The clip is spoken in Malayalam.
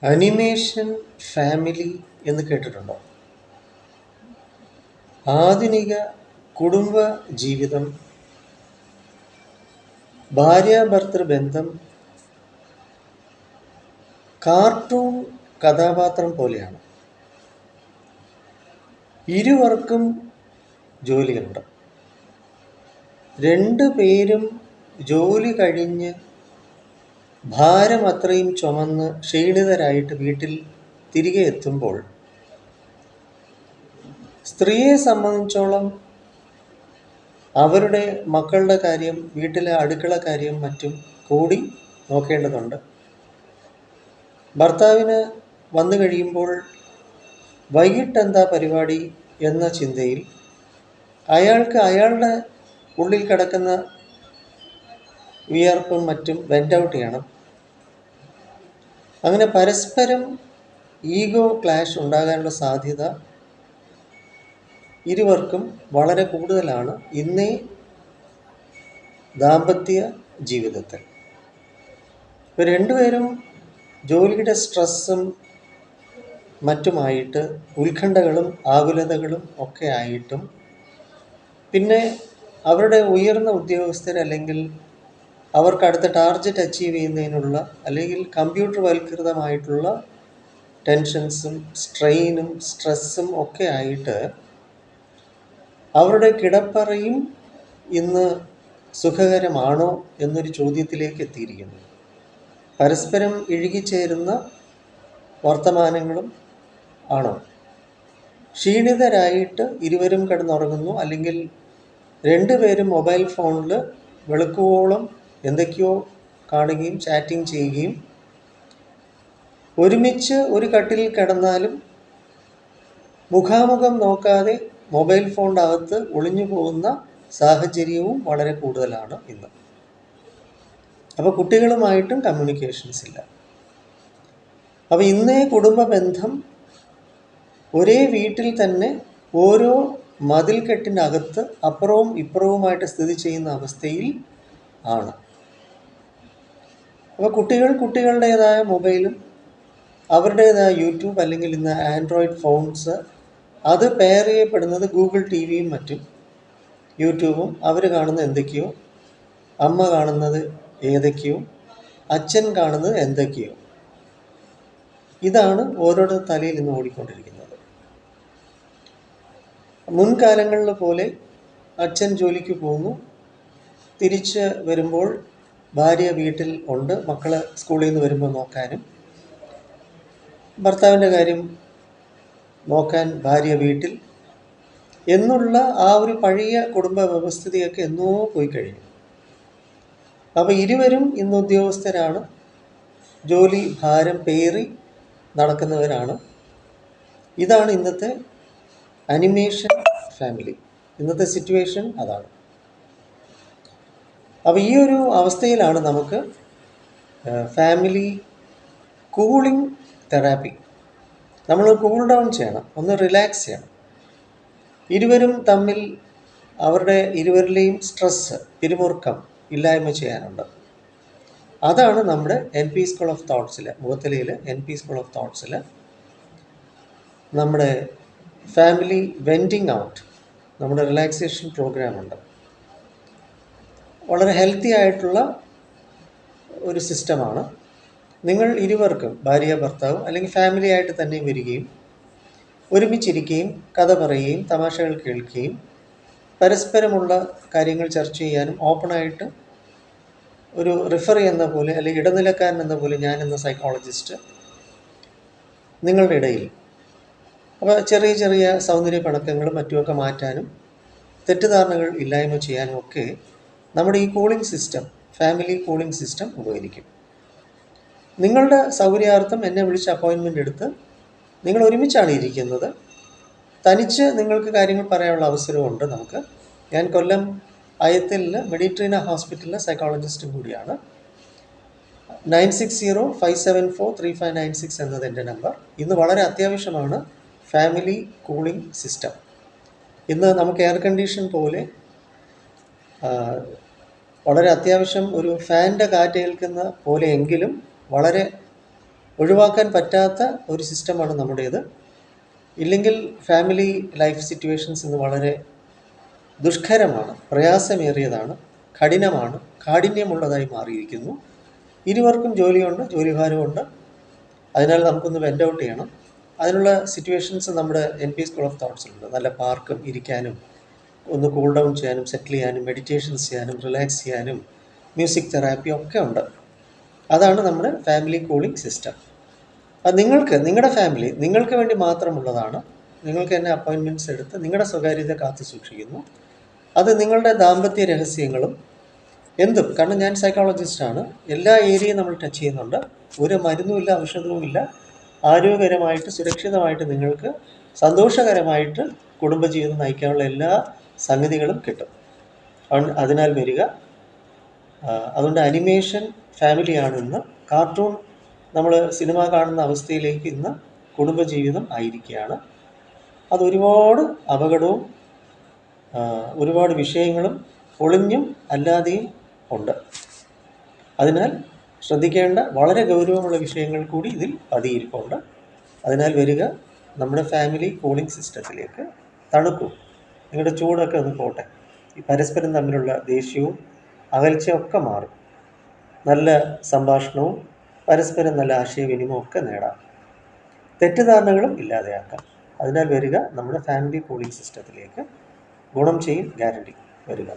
അനിമേഷൻ ഫാമിലി എന്ന് കേട്ടിട്ടുണ്ടോ? ആധുനിക കുടുംബ ജീവിതം, ഭാര്യാഭർത്തൃ ബന്ധം കാർട്ടൂൺ കഥാപാത്രം പോലെയാണ്. ഇരുവർക്കും ജോലിയുണ്ട്. രണ്ടുപേരും ജോലി കഴിഞ്ഞ് ഭാരം അത്രയും ചുമന്ന് ക്ഷീണിതരായിട്ട് വീട്ടിൽ തിരികെ എത്തുമ്പോൾ സ്ത്രീയെ സംബന്ധിച്ചോളം അവരുടെ മക്കളുടെ കാര്യം, വീട്ടിലെ അടുക്കള കാര്യം മറ്റും കൂടി നോക്കേണ്ടതുണ്ട്. ഭർത്താവിന് വന്നു കഴിയുമ്പോൾ വൈകിട്ട് എന്താ പരിപാടി എന്ന ചിന്തയിൽ അയാൾക്ക് അയാളുടെ ഉള്ളിൽ കിടക്കുന്ന വിയർപ്പും മറ്റും വെൻ്റ് ഔട്ട് ചെയ്യണം. അങ്ങനെ പരസ്പരം ഈഗോ ക്ലാഷ് ഉണ്ടാകാനുള്ള സാധ്യത ഇരുവർക്കും വളരെ കൂടുതലാണ് ഇന്നേ ദാമ്പത്യ ജീവിതത്തിൽ. ഇപ്പോൾ രണ്ടുപേരും ജോലിയുടെ സ്ട്രെസ്സും മറ്റുമായിട്ട് ഉത്കണ്ഠകളും ആകുലതകളും ഒക്കെ ആയിട്ടും, പിന്നെ അവരുടെ ഉയർന്ന ഉദ്യോഗസ്ഥർ അല്ലെങ്കിൽ അവർക്ക് അടുത്ത ടാർഗറ്റ് അച്ചീവ് ചെയ്യുന്നതിനുള്ള അല്ലെങ്കിൽ കമ്പ്യൂട്ടർ വൽകൃതമായിട്ടുള്ള ടെൻഷൻസും സ്ട്രെയിനും സ്ട്രെസ്സും ഒക്കെ ആയിട്ട് അവരുടെ കിടപ്പറയും ഇന്ന് സുഖകരമാണോ എന്നൊരു ചോദ്യത്തിലേക്ക് എത്തിയിരിക്കുന്നു. പരസ്പരം ഇഴുകിച്ചേരുന്ന വർത്തമാനങ്ങളും ആണോ? ക്ഷീണിതരായിട്ട് ഇരുവരും കിടന്നുറങ്ങുന്നു, അല്ലെങ്കിൽ രണ്ടുപേരും മൊബൈൽ ഫോണിൽ വെളുക്കുവോളം എന്തൊക്കെയോ കാണുകയും ചാറ്റിംഗ് ചെയ്യുകയും ഒരുമിച്ച് ഒരു കട്ടിലിൽ കിടന്നാലും മുഖാമുഖം നോക്കാതെ മൊബൈൽ ഫോണിൻ്റെ അകത്ത് ഒളിഞ്ഞു പോകുന്ന സാഹചര്യവും വളരെ കൂടുതലാണ് ഇന്ന്. അപ്പോൾ കുട്ടികളുമായിട്ടും കമ്മ്യൂണിക്കേഷൻസ് ഇല്ല. അപ്പോൾ ഇന്നേ കുടുംബ ബന്ധം ഒരേ വീട്ടിൽ തന്നെ ഓരോ മതിൽക്കെട്ടിനകത്ത് അപ്പുറവും ഇപ്പുറവുമായിട്ട് സ്ഥിതി ചെയ്യുന്ന അവസ്ഥയിൽ ആണ്. അപ്പോൾ കുട്ടികളുടേതായ മൊബൈലും അവരുടേതായ യൂട്യൂബ് അല്ലെങ്കിൽ ഇന്ന് ആൻഡ്രോയിഡ് ഫോൺസ്, അത് പെയർ ചെയ്യപ്പെടുന്നത് ഗൂഗിൾ ടി വിയും മറ്റും യൂട്യൂബും. അവർ കാണുന്നത് എന്തൊക്കെയോ, അമ്മ കാണുന്നത് ഏതൊക്കെയോ, അച്ഛൻ കാണുന്നത് എന്തൊക്കെയോ. ഇതാണ് ഓരോരുടെ തലയിൽ ഇന്ന് ഓടിക്കൊണ്ടിരിക്കുന്നത്. മുൻകാലങ്ങളിൽ പോലെ അച്ഛൻ ജോലിക്ക് പോകുന്നു, തിരിച്ച് വരുമ്പോൾ ഭാര്യ വീട്ടിൽ ഉണ്ട്, മക്കള് സ്കൂളിൽ നിന്ന് വരുമ്പോൾ നോക്കാനും, ഭർത്താവിൻ്റെ കാര്യം നോക്കാൻ ഭാര്യ വീട്ടിൽ എന്നുള്ള ആ ഒരു പഴയ കുടുംബ വ്യവസ്ഥിതിയൊക്കെ എന്നോ പോയി കഴിഞ്ഞു. അപ്പോൾ ഇരുവരും ഇന്ന് ഉദ്യോഗസ്ഥരാണ്, ജോലി ഭാരം പേറി നടക്കുന്നവരാണ്. ഇതാണ് ഇന്നത്തെ അനിമേഷൻ ഫാമിലി, ഇന്നത്തെ സിറ്റുവേഷൻ അതാണ്. അപ്പോൾ ഈ ഒരു അവസ്ഥയിലാണ് നമുക്ക് ഫാമിലി കൂളിംഗ് തെറാപ്പി, നമ്മൾ കൂൾ ഡൗൺ ചെയ്യണം, ഒന്ന് റിലാക്സ് ചെയ്യണം. ഇരുവരും തമ്മിൽ ഇരുവരിലെയും സ്ട്രെസ്സ്, പിരിമുറുക്കം ഇല്ലായ്മ ചെയ്യാനുണ്ട്. അതാണ് നമ്മുടെ NP സ്കൂൾ ഓഫ് തോട്ട്സിൽ, മുഖത്തലയിൽ NP സ്കൂൾ ഓഫ് തോട്ട്സിൽ നമ്മുടെ ഫാമിലി വെൻറ്റിംഗ് ഔട്ട്, നമ്മുടെ റിലാക്സേഷൻ പ്രോഗ്രാമുണ്ട്. വളരെ ഹെൽത്തി ആയിട്ടുള്ള ഒരു സിസ്റ്റമാണ്. നിങ്ങൾ ഇരുവർക്കും, ഭാര്യ ഭർത്താവ് അല്ലെങ്കിൽ ഫാമിലി ആയിട്ട് തന്നെ വരികയും ഒരുമിച്ചിരിക്കുകയും കഥ പറയുകയും തമാശകൾ കേൾക്കുകയും പരസ്പരമുള്ള കാര്യങ്ങൾ ചർച്ച ചെയ്യാനും ഓപ്പണായിട്ട് ഒരു റിഫറി എന്ന പോലെ അല്ലെങ്കിൽ ഇടനിലക്കാരൻ എന്ന പോലെ ഞാനെന്ന സൈക്കോളജിസ്റ്റ് നിങ്ങളുടെ ഇടയിൽ. അപ്പോൾ ചെറിയ ചെറിയ സൗന്ദര്യ പിണക്കങ്ങളും മറ്റുമൊക്കെ മാറ്റാനും തെറ്റിദ്ധാരണകൾ ഇല്ലായ്മ ചെയ്യാനും ഒക്കെ നമ്മുടെ ഈ cooling system, family cooling system ഉപകരിക്കും. നിങ്ങളുടെ സൗകര്യാർത്ഥം എന്നെ വിളിച്ച് അപ്പോയിൻമെൻ്റ് എടുത്ത് നിങ്ങൾ ഒരുമിച്ചാണ് ഇരിക്കുന്നത്, തനിച്ച് നിങ്ങൾക്ക് കാര്യങ്ങൾ പറയാനുള്ള അവസരമുണ്ട് നമുക്ക്. ഞാൻ കൊല്ലം അയത്തിൽ മെഡിട്രീന ഹോസ്പിറ്റലിലെ സൈക്കോളജിസ്റ്റും കൂടിയാണ്. 9605743596 എന്നത് എൻ്റെ നമ്പർ. ഇന്ന് വളരെ അത്യാവശ്യമാണ് ഫാമിലി കൂളിംഗ് സിസ്റ്റം. ഇന്ന് നമുക്ക് എയർ കണ്ടീഷൻ പോലെ വളരെ അത്യാവശ്യം ഒരു ഫാനിൻ്റെ കാറ്റേൽക്കുന്ന പോലെയെങ്കിലും വളരെ ഒഴിവാക്കാൻ പറ്റാത്ത ഒരു സിസ്റ്റമാണ് നമ്മുടേത്. ഇല്ലെങ്കിൽ ഫാമിലി ലൈഫ് സിറ്റുവേഷൻസ് ഇന്ന് വളരെ ദുഷ്കരമാണ്, പ്രയാസമേറിയതാണ്, കഠിനമാണ്, കാഠിന്യമുള്ളതായി മാറിയിരിക്കുന്നു. ഇരുവർക്കും ജോലിയുണ്ട്, ജോലിഭാരമുണ്ട്. അതിനാൽ നമുക്കൊന്ന് വെൻ്റ് ഔട്ട് ചെയ്യണം. അതിനുള്ള സിറ്റുവേഷൻസ് നമ്മുടെ NP സ്കൂൾ ഓഫ് തോട്ട്സിലുണ്ട്. നല്ല പാർക്കും ഇരിക്കാനും, ഒന്ന് കൂൾ ഡൗൺ ചെയ്യാനും, സെറ്റിൽ ചെയ്യാനും, മെഡിറ്റേഷൻസ് ചെയ്യാനും, റിലാക്സ് ചെയ്യാനും, മ്യൂസിക് തെറാപ്പി ഒക്കെ ഉണ്ട്. അതാണ് നമ്മുടെ ഫാമിലി കൂളിംഗ് സിസ്റ്റം. അത് നിങ്ങളുടെ ഫാമിലി നിങ്ങൾക്ക് വേണ്ടി മാത്രമുള്ളതാണ്. നിങ്ങൾക്ക് തന്നെ അപ്പോയിൻമെൻറ്റ്സ് എടുത്ത് നിങ്ങളുടെ സ്വകാര്യത കാത്തു സൂക്ഷിക്കുന്നു. അത് നിങ്ങളുടെ ദാമ്പത്യ രഹസ്യങ്ങളും എന്തും, കാരണം ഞാൻ സൈക്കോളജിസ്റ്റാണ്, എല്ലാ ഏരിയയും നമ്മൾ ടച്ച് ചെയ്യുന്നുണ്ട്. ഒരു മരുന്നുമില്ല, ഔഷധവുമില്ല. ആരോഗ്യകരമായിട്ട് സുരക്ഷിതമായിട്ട് നിങ്ങൾക്ക് സന്തോഷകരമായിട്ട് കുടുംബജീവിതം നയിക്കാനുള്ള എല്ലാ സംഗതികളും കിട്ടും. അതിനാൽ വരിക. അതുകൊണ്ട് അനിമേഷൻ ഫാമിലിയാണ് ഇന്ന്. കാർട്ടൂൺ നമ്മൾ സിനിമ കാണുന്ന അവസ്ഥയിലേക്ക് ഇന്ന് കുടുംബജീവിതം ആയിരിക്കുകയാണ്. അതൊരുപാട് അപകടവും ഒരുപാട് വിഷയങ്ങളും ഒളിഞ്ഞും അല്ലാതെയും ഉണ്ട്. അതിനാൽ ശ്രദ്ധിക്കേണ്ട വളരെ ഗൗരവമുള്ള വിഷയങ്ങൾ കൂടി ഇതിൽ പതിയിരിപ്പുണ്ട്. അതിനാൽ വരിക, നമ്മുടെ ഫാമിലി കൂളിംഗ് സിസ്റ്റത്തിലേക്ക് തണുക്കും. നിങ്ങളുടെ ചൂടൊക്കെ ഒന്ന് പോട്ടെ. ഈ പരസ്പരം തമ്മിലുള്ള ദേഷ്യവും അകൽച്ചയൊക്കെ മാറും. നല്ല സംഭാഷണവും പരസ്പരം നല്ല ആശയവിനിമയവും ഒക്കെ നേടാം. തെറ്റിദ്ധാരണകളും ഇല്ലാതെയാക്കാം. അതിനാൽ വരിക, നമ്മുടെ ഫാമിലി കൂളിംഗ് സിസ്റ്റത്തിലേക്ക്. ഗുണം ചെയ്യും, ഗ്യാരണ്ടി. വരിക.